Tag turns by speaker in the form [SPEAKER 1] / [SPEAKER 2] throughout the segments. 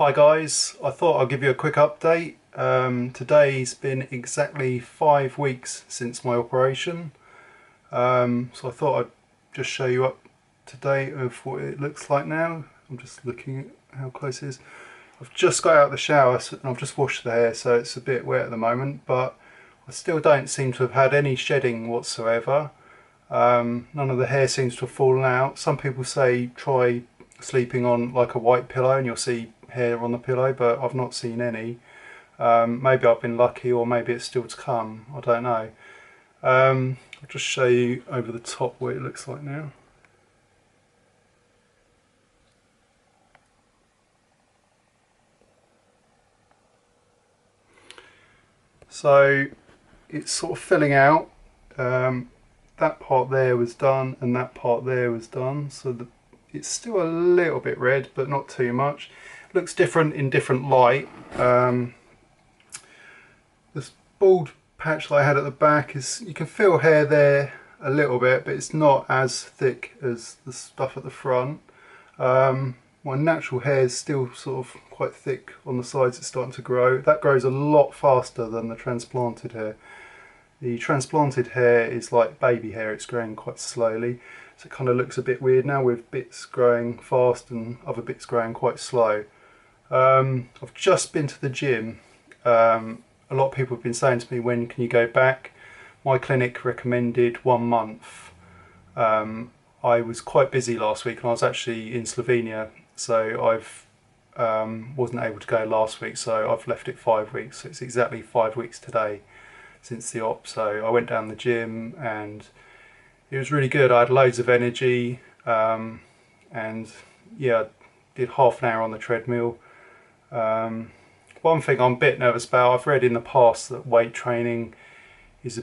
[SPEAKER 1] Hi guys, I thought I'd give you a quick update. Today's been exactly 5 weeks since my operation, so I thought I'd just show you up to date of what it looks like now. I'm just looking at how close it is. I've just got out of the shower and I've just washed the hair, so it's a bit wet at the moment, but I still don't seem to have had any shedding whatsoever. None of the hair seems to have fallen out. Some people say try sleeping on like a white pillow and you'll see hair on the pillow, but I've not seen any. Maybe I've been lucky, or maybe it's still to come, I don't know. I'll just show you over the top what it looks like now. So it's sort of filling out. That part there was done and that part there was done, so it's still a little bit red, but not too much. Looks different in different light. This bald patch that I had at the back is, you can feel hair there a little bit, but it's not as thick as the stuff at the front. My natural hair is still sort of quite thick on the sides. It's starting to grow. That grows a lot faster than the transplanted hair. The transplanted hair is like baby hair, it's growing quite slowly. So it kind of looks a bit weird now, with bits growing fast and other bits growing quite slow. I've just been to the gym. A lot of people have been saying to me, when can you go back? My clinic recommended 1 month. I was quite busy last week and I was actually in Slovenia, so I've wasn't able to go last week, so I've left it 5 weeks. So it's exactly 5 weeks today since the op. So I went down the gym and it was really good. I had loads of energy, and yeah, did half an hour on the treadmill. One thing I'm a bit nervous about, I've read in the past that weight training is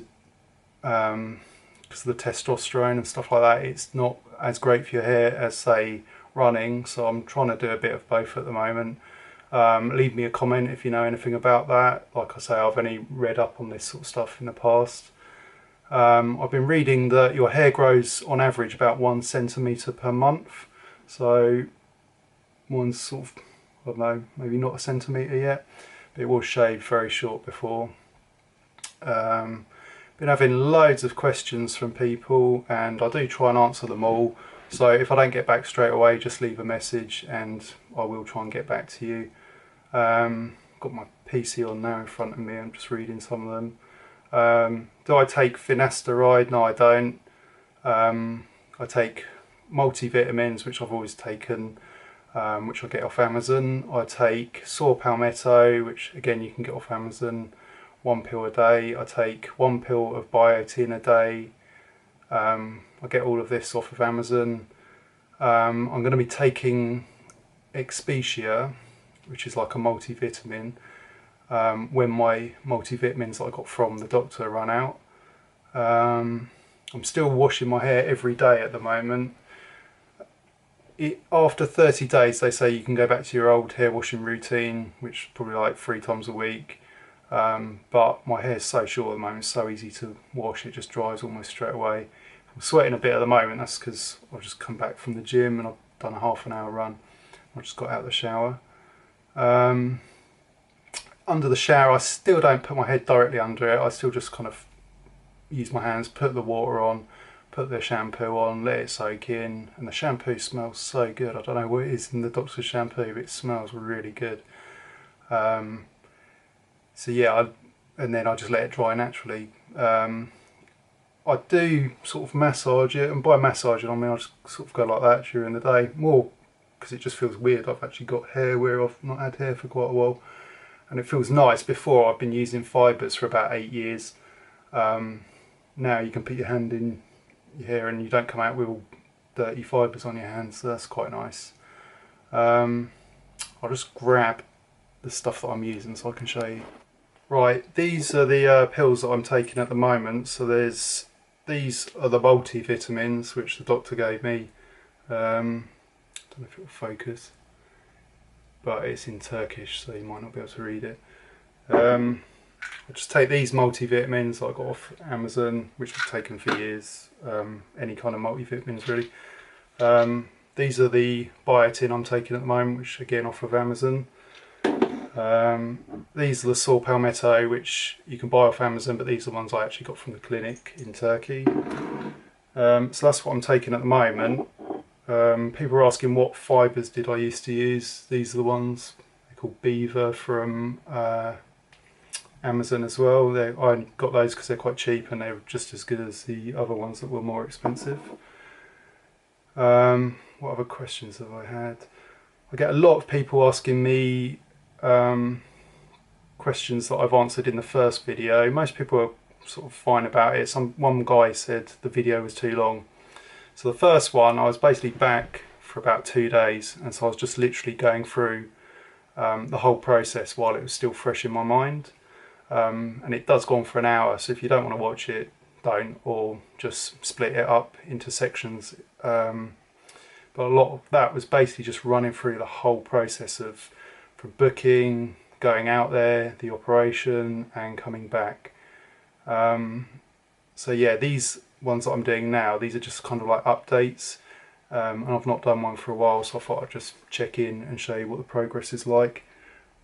[SPEAKER 1] because of the testosterone and stuff like that, it's not as great for your hair as, say, running. So I'm trying to do a bit of both at the moment. Leave me a comment if you know anything about that. Like I say, I've only read up on this sort of stuff in the past. I've been reading that your hair grows on average about 1 centimetre per month. So one's sort of, I don't know, maybe not a centimetre yet, but it was shaved very short before. Been having loads of questions from people and I do try and answer them all. So if I don't get back straight away, just leave a message and I will try and get back to you. Got my PC on now in front of me, I'm just reading some of them. Do I take finasteride? No, I don't. I take multivitamins, which I've always taken, which I get off Amazon. I take saw palmetto, which again you can get off Amazon, 1 pill a day. I take 1 pill of biotin a day. I get all of this off of Amazon. I'm going to be taking Expedia, which is like a multivitamin, when my multivitamins that I got from the doctor run out. I'm still washing my hair every day at the moment. After 30 days they say you can go back to your old hair washing routine, which is probably like 3 times a week. But my hair is so short at the moment, it's so easy to wash, it just dries almost straight away. I'm sweating a bit at the moment, that's because I've just come back from the gym and I've done a half an hour run. I just got out of the shower. Under the shower I still don't put my head directly under it, I still just kind of use my hands, put the water on, put the shampoo on, let it soak in, and the shampoo smells so good. I don't know what it is in the doctor's shampoo, but it smells really good. So yeah, and then I just let it dry naturally. I do sort of massage it, and by massaging I mean I just sort of go like that during the day, more because it just feels weird. I've actually got hair where I've not had hair for quite a while, and it feels nice. Before I've been using fibres for about 8 years. Now you can put your hand in your hair and you don't come out with all dirty fibres on your hands, so that's quite nice. I'll just grab the stuff that I'm using so I can show you. Right, these are the pills that I'm taking at the moment. So these are the multivitamins which the doctor gave me. Don't know if it will focus, but it's in Turkish so you might not be able to read it. I just take these multivitamins that I got off Amazon, which I've taken for years. Any kind of multivitamins really. These are the biotin I'm taking at the moment, which again off of Amazon. These are the saw palmetto, which you can buy off Amazon, but these are the ones I actually got from the clinic in Turkey. So that's what I'm taking at the moment. People are asking what fibres did I used to use. These are the ones they're called Beaver from Amazon as well. I got those because they're quite cheap and they're just as good as the other ones that were more expensive. What other questions have I had? I get a lot of people asking me questions that I've answered in the first video. Most people are sort of fine about it. One guy said the video was too long. So the first one, I was basically back for about 2 days, and so I was just literally going through the whole process while it was still fresh in my mind. And it does go on for an hour, so if you don't want to watch it, don't, or just split it up into sections. But a lot of that was basically just running through the whole process of from booking, going out there, the operation, and coming back. So yeah, these ones that I'm doing now, these are just kind of like updates, and I've not done one for a while, so I thought I'd just check in and show you what the progress is like.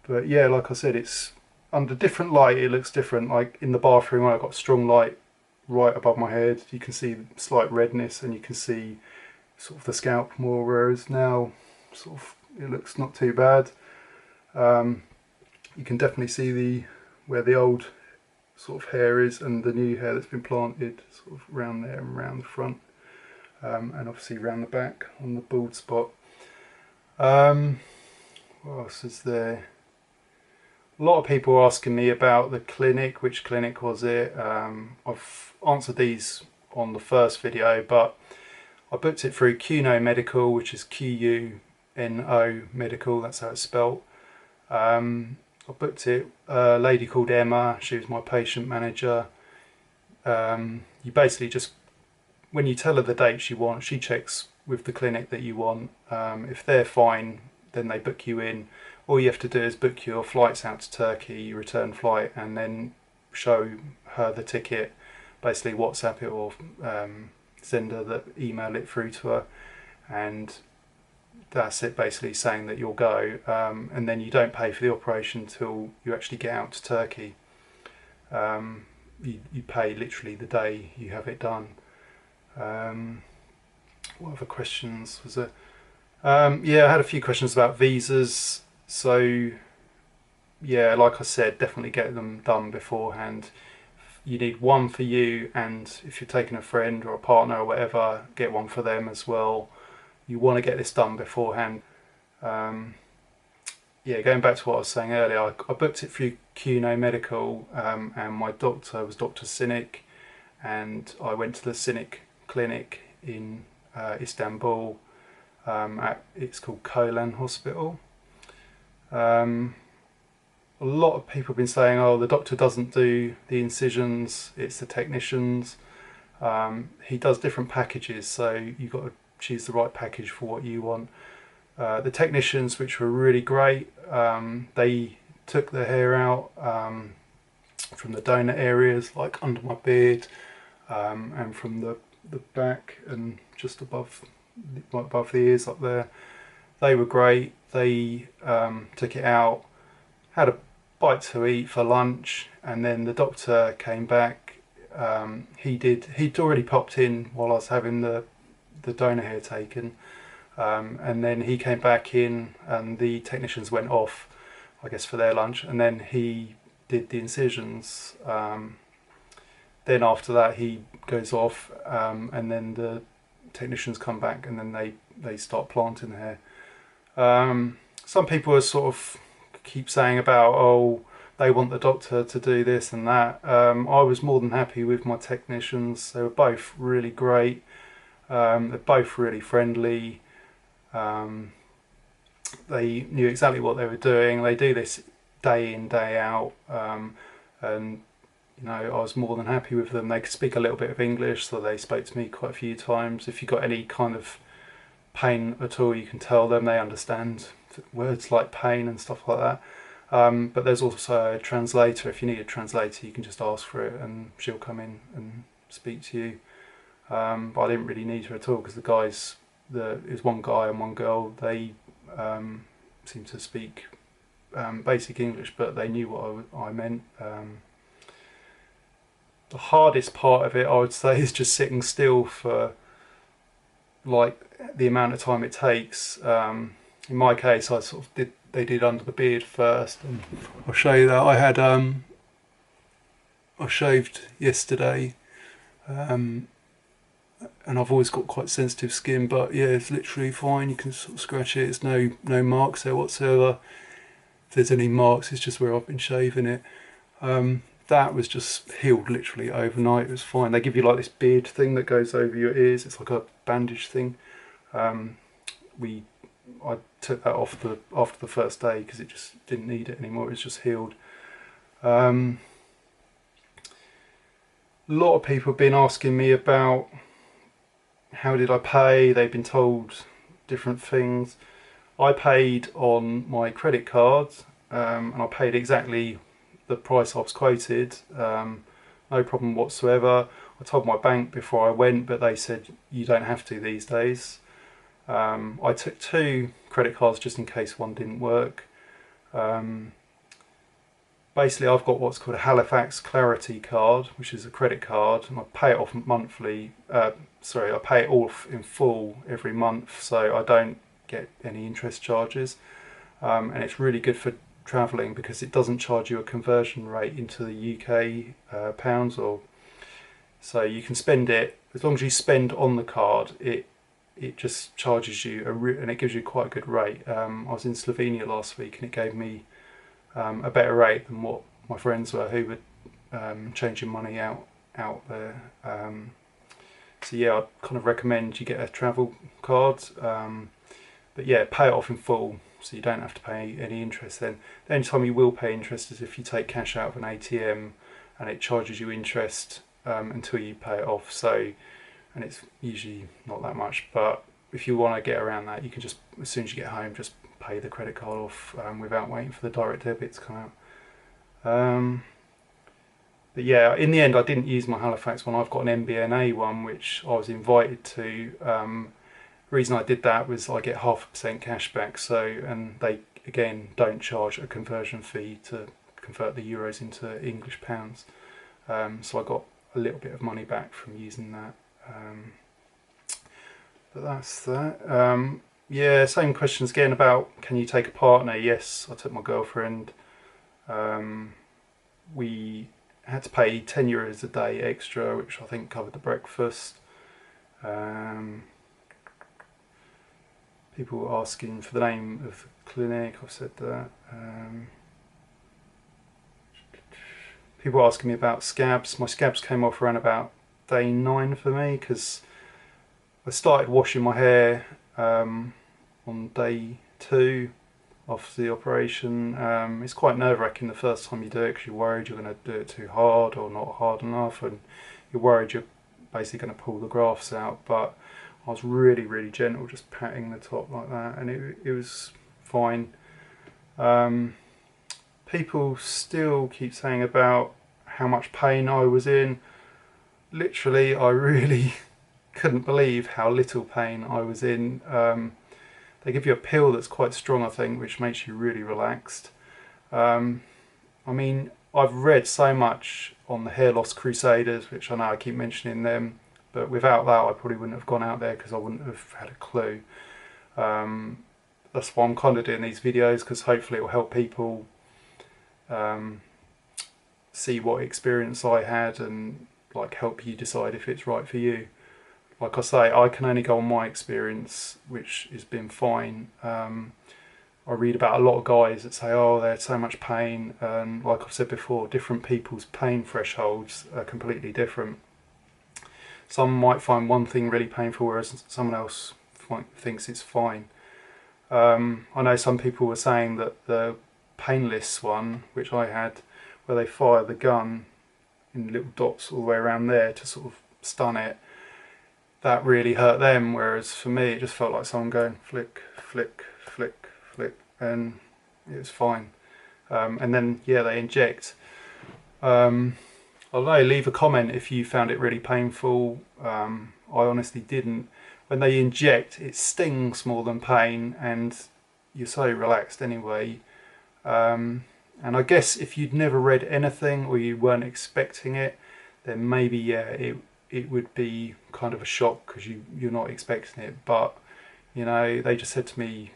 [SPEAKER 1] But yeah, like I said, it's under different light, it looks different. Like in the bathroom, I've got strong light right above my head, you can see slight redness and you can see sort of the scalp more, whereas now sort of it looks not too bad. You can definitely see where the old sort of hair is and the new hair that's been planted sort of around there and around the front, and obviously around the back on the bald spot. What else is there? A lot of people are asking me about the clinic, which clinic was it? I've answered these on the first video, but I booked it through Quno Medical, which is Q-U-N-O Medical, that's how it's spelt. I booked it, a lady called Emma, she was my patient manager. You basically just, when you tell her the dates you want, she checks with the clinic that you want. If they're fine, then they book you in. All you have to do is book your flights out to Turkey, your return flight, and then show her the ticket, basically WhatsApp it or send her the email it through to her, and that's it, basically saying that you'll go, and then you don't pay for the operation until you actually get out to Turkey. You pay literally the day you have it done. What other questions was there? Yeah, I had a few questions about visas. So yeah, like I said, definitely get them done beforehand. You need one for you, and if you're taking a friend or a partner or whatever, get one for them as well. You want to get this done beforehand. Yeah, going back to what I was saying earlier, I booked it through Quno Medical, and my doctor was Dr Cinik, and I went to the Cinik clinic in Istanbul. It's called Kolan Hospital. A lot of people have been saying, oh, the doctor doesn't do the incisions, it's the technicians. He does different packages, so you've got to choose the right package for what you want. The technicians, which were really great, they took the hair out from the donor areas, like under my beard, and from the back and just above the ears up there. They were great. They took it out, had a bite to eat for lunch, and then the doctor came back. He'd already popped in while I was having the donor hair taken, and then he came back in and the technicians went off, I guess, for their lunch, and then he did the incisions. Then after that he goes off, and then the technicians come back, and then they start planting the hair. Some people are sort of keep saying about, oh, they want the doctor to do this and that. I was more than happy with my technicians. They were both really great. They're both really friendly. They knew exactly what they were doing. They do this day in, day out, and you know, I was more than happy with them. They could speak a little bit of English, so they spoke to me quite a few times. If you've got any kind of pain at all, you can tell them. They understand words like pain and stuff like that. But there's also a translator. If you need a translator, you can just ask for it and she'll come in and speak to you. But I didn't really need her at all, because the guys, there's one guy and one girl, they seem to speak basic English, but they knew what I meant. The hardest part of it, I would say, is just sitting still for like the amount of time it takes. In my case, I sort of they did under the beard first, and I'll show you that. I shaved yesterday, and I've always got quite sensitive skin, but yeah, it's literally fine. You can sort of scratch it. It's no marks there whatsoever. If there's any marks, it's just where I've been shaving it. That was just healed literally overnight. It was fine. They give you like this beard thing that goes over your ears. It's like a bandage thing. I took that off after the first day because it just didn't need it anymore. It was just healed. A lot of people have been asking me about how did I pay. They've been told different things. I paid on my credit card, and I paid exactly the price I was quoted, no problem whatsoever. I told my bank before I went, but they said you don't have to these days. I took 2 credit cards just in case one didn't work. Basically, I've got what's called a Halifax Clarity card, which is a credit card, and I pay it off monthly. I pay it off in full every month, so I don't get any interest charges. And it's really good for travelling because it doesn't charge you a conversion rate into the UK pounds, or so you can spend it as long as you spend on the card. It just charges you and it gives you quite a good rate. I was in Slovenia last week and it gave me a better rate than what my friends were who were changing money out there. So yeah, I'd kind of recommend you get a travel card, but yeah, pay it off in full so you don't have to pay any interest. Then the only time you will pay interest is if you take cash out of an ATM and it charges you interest until you pay it off. So, and it's usually not that much, but if you want to get around that, you can just, as soon as you get home, just pay the credit card off without waiting for the direct debit to come out. But yeah, in the end I didn't use my Halifax one. I've got an MBNA one which I was invited to. The reason I did that was I get 0.5% cash back, so, and they again don't charge a conversion fee to convert the euros into English pounds. So I got a little bit of money back from using that. But that's that. Yeah, same questions again about can you take a partner? Yes, I took my girlfriend. We had to pay €10 a day extra, which I think covered the breakfast. People were asking for the name of the clinic, I've said that. People were asking me about scabs. My scabs came off around about day 9 for me because I started washing my hair on day 2 after the operation. It's quite nerve-wracking the first time you do it because you're worried you're going to do it too hard or not hard enough, and you're worried you're basically going to pull the grafts out. But I was really gentle, just patting the top like that, and it was fine. People still keep saying about how much pain I was in. Literally, I really couldn't believe how little pain I was in. They give you a pill that's quite strong, I think, which makes you really relaxed. I mean, I've read so much on the hair loss crusaders, which I know I keep mentioning them, but without that I probably wouldn't have gone out there because I wouldn't have had a clue. That's why I'm kind of doing these videos, because hopefully it will help people see what experience I had and like help you decide if it's right for you. Like I say, I can only go on my experience, which has been fine. I read about a lot of guys that say, oh, they had so much pain, and like I've said before, different people's pain thresholds are completely different. Some might find one thing really painful, whereas someone else thinks it's fine. I know some people were saying that the painless one, which I had, where they fire the gun in little dots all the way around there to sort of stun it, that really hurt them, whereas for me it just felt like someone going flick, flick, flick, flick, and it was fine. And then yeah, they inject. Although, leave a comment if you found it really painful. I honestly didn't. When they inject, it stings more than pain, and you're so relaxed anyway. And I guess if you'd never read anything or you weren't expecting it, then maybe, yeah, it would be kind of a shock because you're not expecting it. But, you know, they just said to me,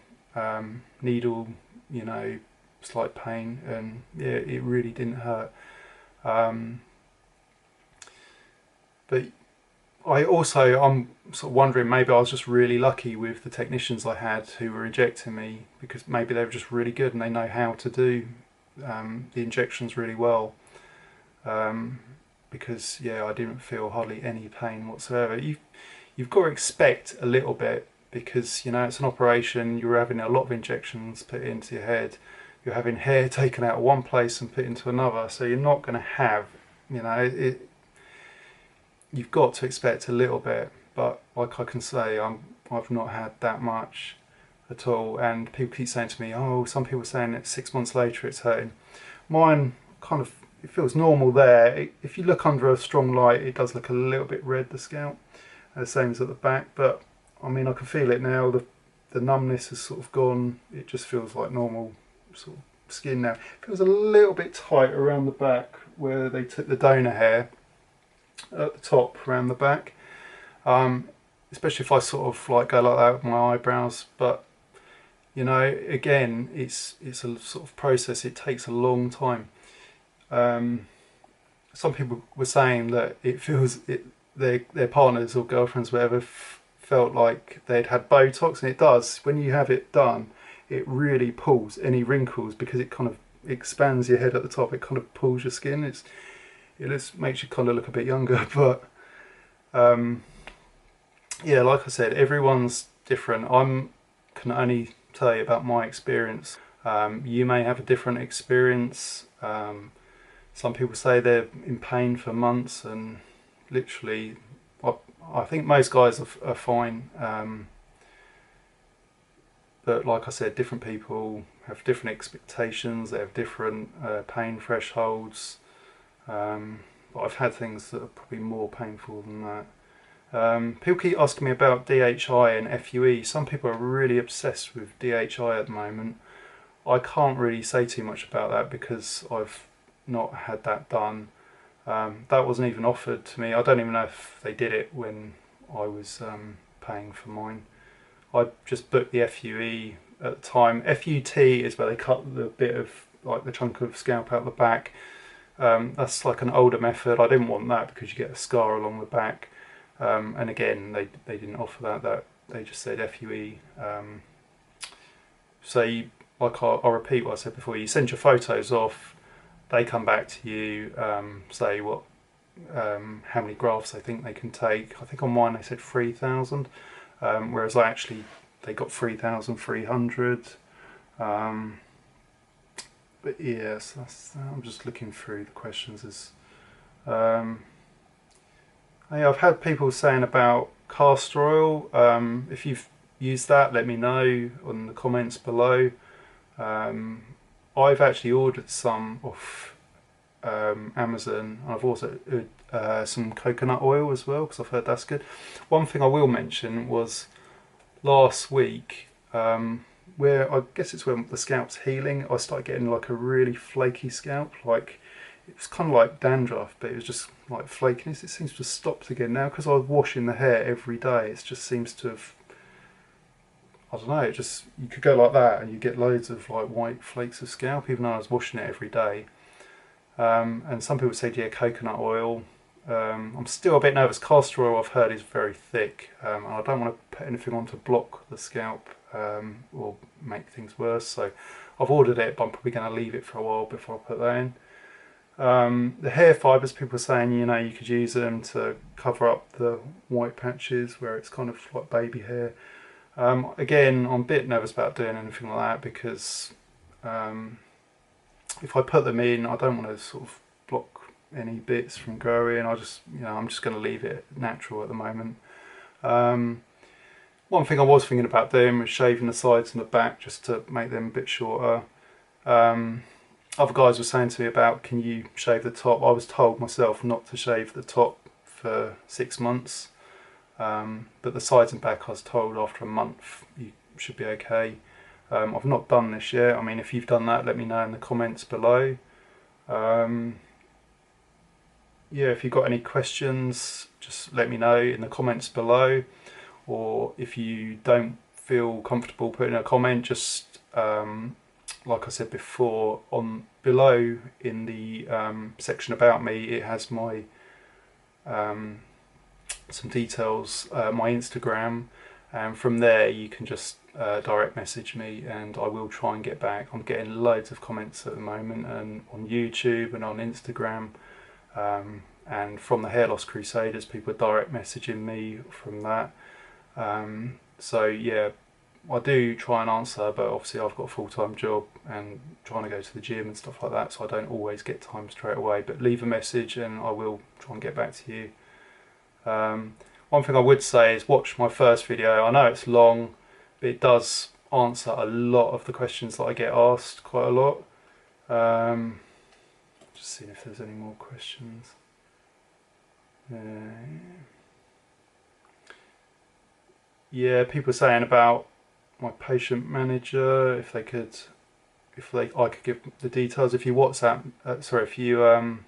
[SPEAKER 1] needle, you know, slight pain, and yeah, it really didn't hurt. But I'm sort of wondering, maybe I was just really lucky with the technicians I had who were injecting me, because maybe they were just really good and they know how to do the injections really well. Because yeah, I didn't feel hardly any pain whatsoever. You've got to expect a little bit, because you know it's an operation. You're having a lot of injections put into your head. You're having hair taken out of one place and put into another, so you're not going to have, you know, you've got to expect a little bit. But like I can say, I've not had that much at all. And people keep saying to me, oh, some people are saying that 6 months later it's hurting. Mine kind of, it feels normal there. If you look under a strong light, it does look a little bit red, the scalp, the same as at the back. But I mean, I can feel it now. The numbness has sort of gone. It just feels like normal sort of skin now. It feels a little bit tight around the back where they took the donor hair at the top around the back. Especially if I sort of like go like that with my eyebrows. But you know, again, it's a sort of process. It takes a long time. Some people were saying that it feels their partners or girlfriends, whatever, felt like they'd had Botox, and it does. When you have it done, it really pulls any wrinkles, because it kind of expands your head at the top. It kind of pulls your skin. It just makes you kind of look a bit younger. But yeah, like I said, everyone's different. I can only tell you about my experience. You may have a different experience. Some people say they're in pain for months, and literally, I think most guys are fine. But like I said, different people have different expectations. They have different pain thresholds. But I've had things that are probably more painful than that. People keep asking me about DHI and FUE. Some people are really obsessed with DHI at the moment. I can't really say too much about that because I've not had that done. That wasn't even offered to me. I don't even know if they did it when I was paying for mine. I just booked the FUE at the time. FUT is where they cut the bit of, like, the chunk of scalp out the back. That's like an older method. I didn't want that because you get a scar along the back. And again, they didn't offer that. They just said FUE. So you, like I'll repeat what I said before, you send your photos off, they come back to you, say what, how many grafts they think they can take. I think on mine they said 3,000, whereas they got 3,300. But yes, I'm just looking through the questions. Yeah, I've had people saying about castor oil. If you've used that, let me know on the comments below. I've actually ordered some off Amazon. I've also ordered some coconut oil as well, because I've heard that's good. One thing I will mention was last week, where I guess it's when the scalp's healing, I started getting like a really flaky scalp. Like, it was kind of like dandruff, but it was just like flakiness. It seems to have stopped again now because I was washing the hair every day. It just seems to have, I don't know, it just, you could go like that and you get loads of like white flakes of scalp, even though I was washing it every day. And some people said, yeah, coconut oil. I'm still a bit nervous. Castor oil, I've heard, is very thick, and I don't want to put anything on to block the scalp or make things worse. So I've ordered it, but I'm probably going to leave it for a while before I put that in. The hair fibres, people are saying, you know, you could use them to cover up the white patches where it's kind of like baby hair. Again, I'm a bit nervous about doing anything like that because if I put them in, I don't want to sort of block any bits from growing. I'm just going to leave it natural at the moment. One thing I was thinking about doing was shaving the sides and the back just to make them a bit shorter. Other guys were saying to me about, can you shave the top? I was told myself not to shave the top for 6 months, but the sides and back I was told after a month you should be okay. I've not done this yet. I mean, if you've done that, let me know in the comments below. Yeah, if you've got any questions, just let me know in the comments below. Or if you don't feel comfortable putting a comment, just like I said before, on below in the section about me, it has my some details, my Instagram, and from there you can just direct message me and I will try and get back. I'm getting loads of comments at the moment, and on YouTube and on Instagram, and from the Hair Loss Crusaders, people are direct messaging me from that. So yeah, I do try and answer, but obviously I've got a full-time job and trying to go to the gym and stuff like that, so I don't always get time straight away. But leave a message and I will try and get back to you. One thing I would say is watch my first video. I know it's long, but it does answer a lot of the questions that I get asked, quite a lot. Just seeing if there's any more questions. Yeah, people are saying about my patient manager, if I could give the details. If you WhatsApp, if you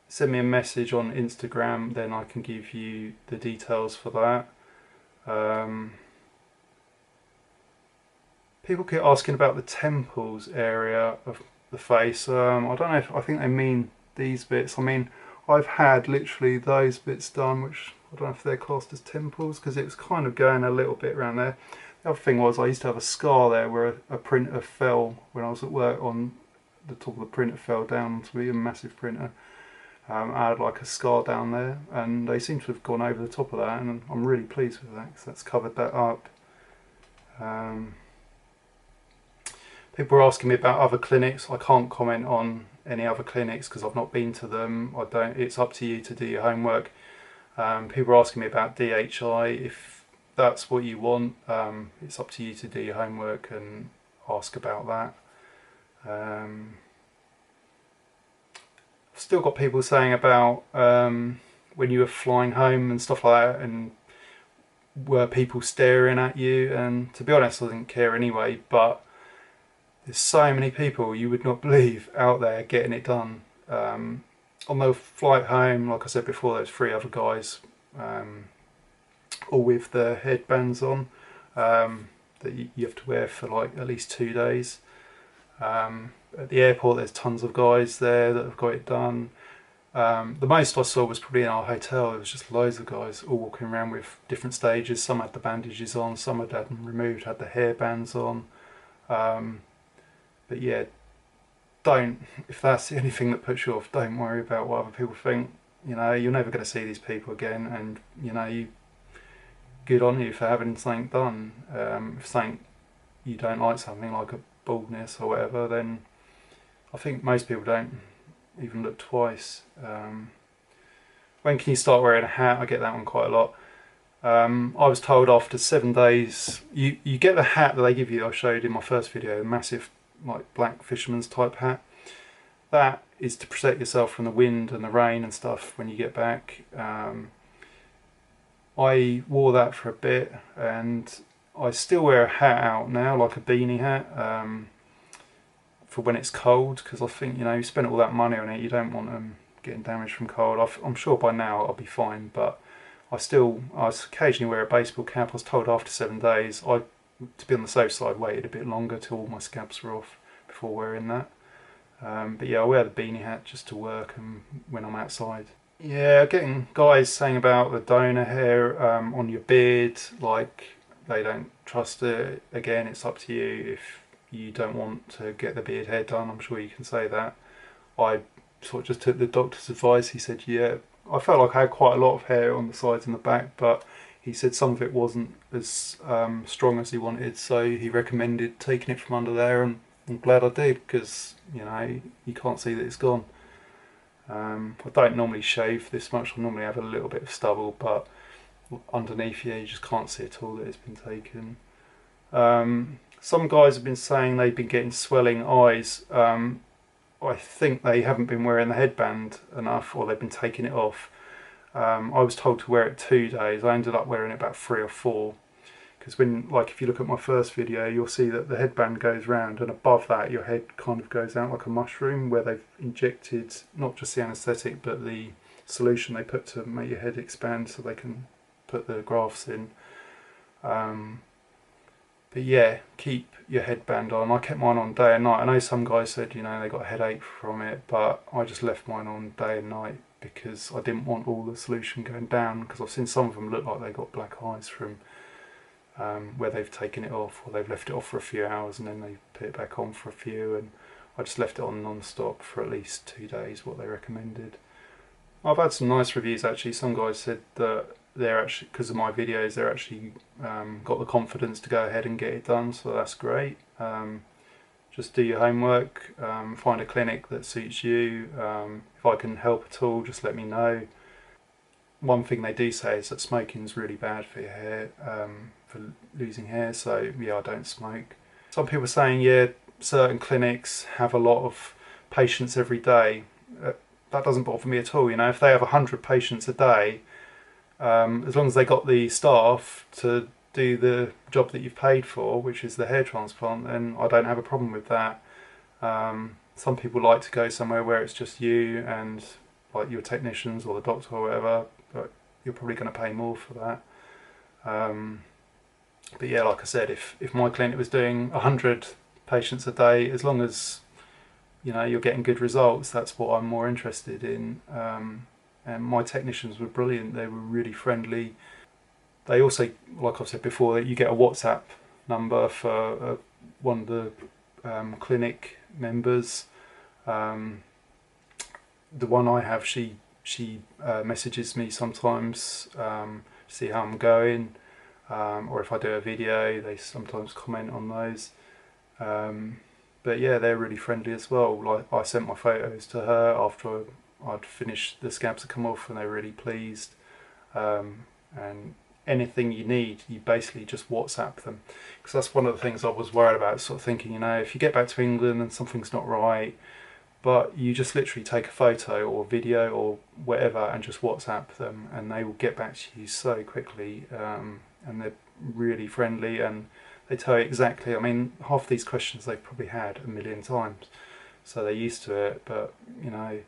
[SPEAKER 1] send me a message on Instagram, then I can give you the details for that. People keep asking about the temples area of the face. I don't know if, I think they mean these bits. I mean, I've had literally those bits done, which I don't know if they're classed as temples, because it was kind of going a little bit around there. The other thing was I used to have a scar there where a printer fell when I was at work. On the top of the printer fell down to be a massive printer. I had like a scar down there, and they seem to have gone over the top of that, and I'm really pleased with that because that's covered that up. People are asking me about other clinics. I can't comment on any other clinics because I've not been to them. I don't. It's up to you to do your homework. People are asking me about DHI. If that's what you want, it's up to you to do your homework and ask about that. I've still got people saying about when you were flying home and stuff like that, and were people staring at you, and to be honest I didn't care anyway, but there's so many people you would not believe out there getting it done. On the flight home, like I said before, there's 3 other guys, all with the headbands on, that you have to wear for like at least 2 days. At the airport there's tons of guys there that have got it done. The most I saw was probably in our hotel. There was just loads of guys all walking around with different stages. Some had the bandages on, some had them removed, had the hairbands on. But yeah, if that's the only thing that puts you off, don't worry about what other people think. You know, you're never going to see these people again, and you know, good on you for having something done. If you don't like something like a baldness or whatever, then I think most people don't even look twice. When can you start wearing a hat? I get that one quite a lot. I was told after 7 days, you get the hat that they give you. I showed in my first video, a massive like black fisherman's type hat. That is to protect yourself from the wind and the rain and stuff when you get back. I wore that for a bit, and I still wear a hat out now, like a beanie hat, for when it's cold, because I think, you know, you spend all that money on it, you don't want them getting damaged from cold. I'm sure by now I'll be fine, but I occasionally wear a baseball cap. I was told after 7 days, to be on the safe side, waited a bit longer till all my scabs were off before wearing that. But yeah, I wear the beanie hat just to work and when I'm outside. Yeah, getting guys saying about the donor hair on your beard, like they don't trust it. Again, it's up to you. If you don't want to get the beard hair done, I'm sure you can say that. I sort of just took the doctor's advice. He said, yeah, I felt like I had quite a lot of hair on the sides and the back, but he said some of it wasn't as strong as he wanted, so he recommended taking it from under there, and I'm glad I did, because you know, you can't see that it's gone. I don't normally shave this much. I normally have a little bit of stubble, but underneath here you just can't see at all that it's been taken. Some guys have been saying they've been getting swelling eyes. I think they haven't been wearing the headband enough, or they've been taking it off. I was told to wear it 2 days. I ended up wearing it about 3 or 4. because when, like, if you look at my first video, you'll see that the headband goes round, and above that your head kind of goes out like a mushroom, where they've injected not just the anaesthetic but the solution they put to make your head expand so they can put the grafts in. But yeah, keep your headband on. I kept mine on day and night. I know some guys said, you know, they got a headache from it, but I just left mine on day and night because I didn't want all the solution going down, because I've seen some of them look like they got black eyes from where they've taken it off, or they've left it off for a few hours and then they put it back on for a few, and I just left it on non-stop for at least 2 days, what they recommended. I've had some nice reviews actually. Some guys said that they're actually, because of my videos, they're actually got the confidence to go ahead and get it done, so that's great. Just do your homework, find a clinic that suits you. If I can help at all, just let me know. One thing they do say is that smoking is really bad for your hair, for losing hair, so yeah, I don't smoke. Some people are saying, yeah, certain clinics have a lot of patients every day. That doesn't bother me at all. You know, if they have 100 patients a day, as long as they got the staff to do the job that you've paid for, which is the hair transplant, then I don't have a problem with that. Some people like to go somewhere where it's just you and like your technicians or the doctor or whatever, but you're probably going to pay more for that. But yeah, like I said, if my clinic was doing 100 patients a day, as long as, you know, you're getting good results, that's what I'm more interested in. And my technicians were brilliant. They were really friendly. They also, like I've said before, that you get a WhatsApp number for one of the clinic members. The one I have, she messages me sometimes to see how I'm going, or if I do a video, they sometimes comment on those. But yeah, they're really friendly as well. Like, I sent my photos to her after I'd finished, the scabs had come off, and they were really pleased. And anything you need, you basically just WhatsApp them, because that's one of the things I was worried about, sort of thinking, you know, if you get back to England and something's not right, but you just literally take a photo or video or whatever and just WhatsApp them, and they will get back to you so quickly. And they're really friendly, and they tell you exactly, I mean, half these questions they've probably had a million times, so they're used to it. But you know,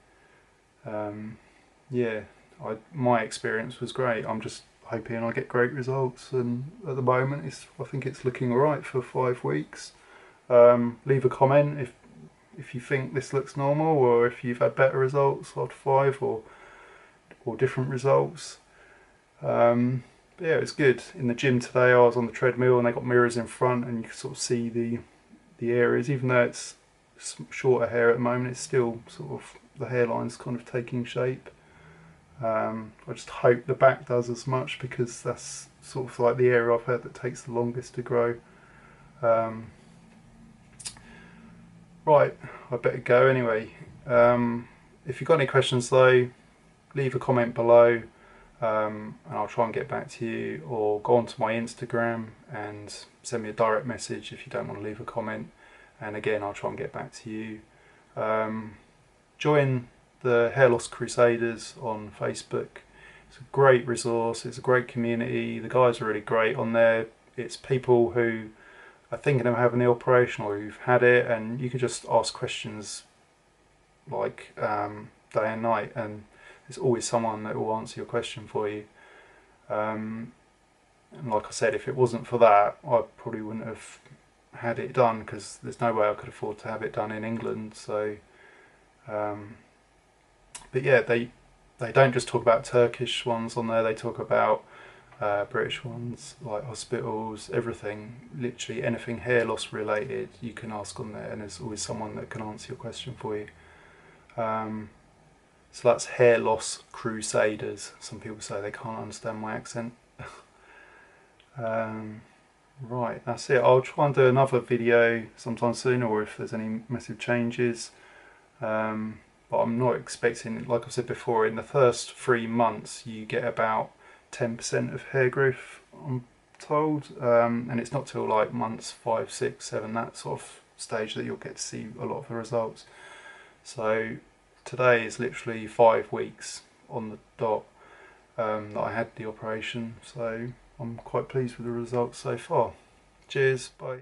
[SPEAKER 1] yeah, my experience was great. I'm just hoping I get great results, and at the moment I think it's looking alright for 5 weeks. Leave a comment if you think this looks normal, or if you've had better results after 5, or different results. But yeah, it was good. In the gym today, I was on the treadmill, and they got mirrors in front, and you can sort of see the areas. Even though it's shorter hair at the moment, it's still sort of, the hairline's kind of taking shape. I just hope the back does as much, because that's sort of like the area I've heard that takes the longest to grow. Right, I better go anyway. If you've got any questions though, leave a comment below, and I'll try and get back to you, or go onto my Instagram and send me a direct message if you don't want to leave a comment, and again, I'll try and get back to you. Join the Hair Loss Crusaders on Facebook. It's a great resource, it's a great community, the guys are really great on there. It's people who are thinking of having the operation or who've had it, and you can just ask questions like day and night, and there's always someone that will answer your question for you. And like I said, if it wasn't for that, I probably wouldn't have had it done, because there's no way I could afford to have it done in England. So but yeah, they don't just talk about Turkish ones on there, they talk about British ones, like hospitals, everything, literally anything hair loss related you can ask on there, and there's always someone that can answer your question for you. So that's Hair Loss Crusaders. Some people say they can't understand my accent. Right, that's it. I'll try and do another video sometime soon, or if there's any massive changes. But I'm not expecting, like I said before, in the first 3 months you get about 10% of hair growth, I'm told, and it's not till like months 5, 6, 7, that sort of stage, that you'll get to see a lot of the results. So today is literally 5 weeks on the dot that I had the operation. So I'm quite pleased with the results so far. Cheers, bye.